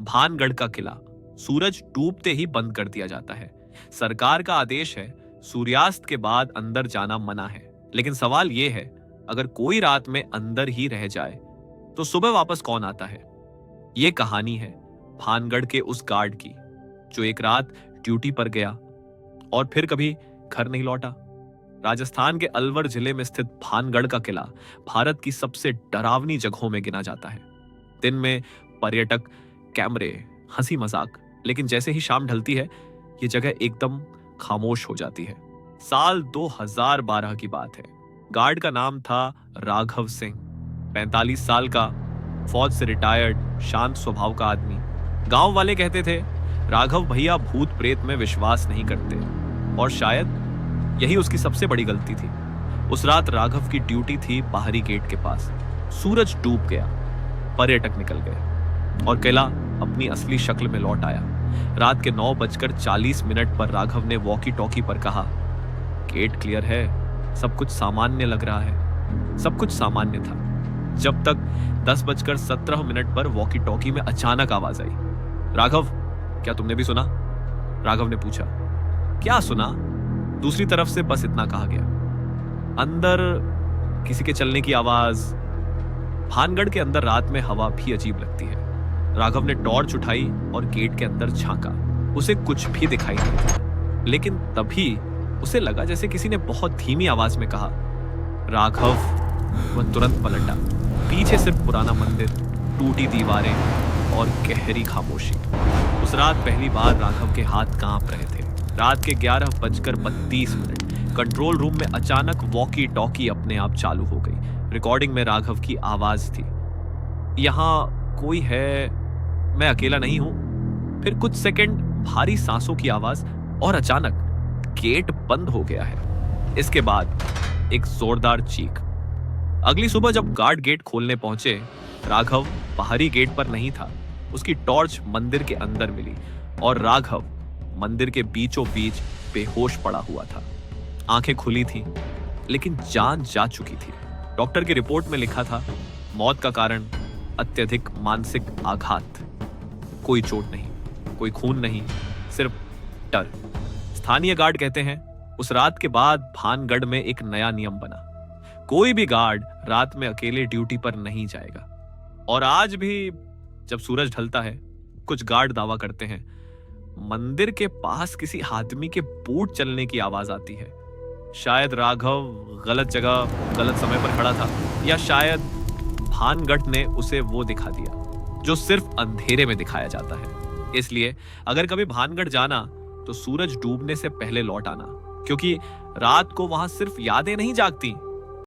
भानगढ़ का किला सूरज डूबते ही बंद कर दिया जाता है। सरकार का आदेश है सूर्यास्त के बाद अंदर जाना मना है। लेकिन सवाल यह है, अगर कोई रात में अंदर ही रह जाए तो सुबह वापस कौन आता है? यह कहानी है भानगढ़ के उस गार्ड की जो एक रात ड्यूटी पर गया और फिर कभी घर नहीं लौटा। राजस्थान के अलवर जिले में स्थित भानगढ़ का किला भारत की सबसे डरावनी जगहों में गिना जाता है। दिन में पर्यटक, कैमरे, हंसी मजाक, लेकिन जैसे ही शाम ढलती है ये जगह एकदम खामोश हो जाती है। साल 2012 की बात है। गार्ड का नाम था राघव सिंह, 45 साल का, फौज से रिटायर्ड, शांत स्वभाव का आदमी। गांव वाले कहते थे राघव भैया भूत प्रेत में विश्वास नहीं करते और शायद यही उसकी सबसे बड़ी गलती थी। उस रात राघव की ड्यूटी थी बाहरी गेट के पास। सूरज डूब गया, पर्यटक निकल गए और किला अपनी असली शक्ल में लौट आया। रात के 9:40 पर राघव ने वॉकी टॉकी पर कहा, गेट क्लियर है, सब कुछ सामान्य लग रहा है। सब कुछ सामान्य था जब तक 10:17 पर वॉकी टॉकी में अचानक आवाज आई, राघव, क्या तुमने भी सुना? राघव ने पूछा। क्या सुना? दूसरी तरफ से बस इतना कहा गया, अंदर किसी के चलने की आवाज। भानगढ़ के अंदर रात में हवा भी अजीब लगती है। राघव ने टॉर्च उठाई और गेट के अंदर झांका। उसे कुछ भी दिखाई नहीं दिया, लेकिन तभी उसे लगा जैसे किसी ने बहुत धीमी आवाज में कहा, राघव। वह तुरंत पलटा। पीछे सिर्फ पुराना मंदिर, टूटी दीवारें और गहरी खामोशी। उस रात पहली बार राघव के हाथ कांप रहे थे। रात के 11:32 कंट्रोल रूम में अचानक वॉकी टॉकी अपने आप चालू हो गई। रिकॉर्डिंग में राघव की आवाज थी, यहां कोई है, मैं अकेला नहीं हूं। फिर कुछ सेकंड भारी सांसों की आवाज और अचानक गेट बंद हो गया है। इसके बाद एक जोरदार चीख। अगली सुबह जब गार्ड गेट खोलने पहुंचे, राघव बाहरी गेट पर नहीं था। उसकी टॉर्च मंदिर के अंदर मिली और राघव मंदिर के बीचों बीच बेहोश पड़ा हुआ था। आंखें खुली थीं, लेकिन जान जा चुकी थी। डॉक्टर की रिपोर्ट में लिखा था, मौत का कारण अत्यधिक मानसिक आघात। कोई चोट नहीं, कोई खून नहीं, सिर्फ डर। स्थानीय गार्ड कहते हैं उस रात के बाद भानगढ़ में एक नया नियम बना, कोई भी गार्ड रात में अकेले ड्यूटी पर नहीं जाएगा। और आज भी जब सूरज ढलता है, कुछ गार्ड दावा करते हैं मंदिर के पास किसी आदमी के बूट चलने की आवाज आती है। शायद राघव गलत जगह गलत समय पर खड़ा था, या शायद भानगढ़ ने उसे वो दिखा दिया जो सिर्फ अंधेरे में दिखाया जाता है। इसलिए अगर कभी भानगढ़ जाना तो सूरज डूबने से पहले लौट आना, क्योंकि रात को वहां सिर्फ यादें नहीं जागती,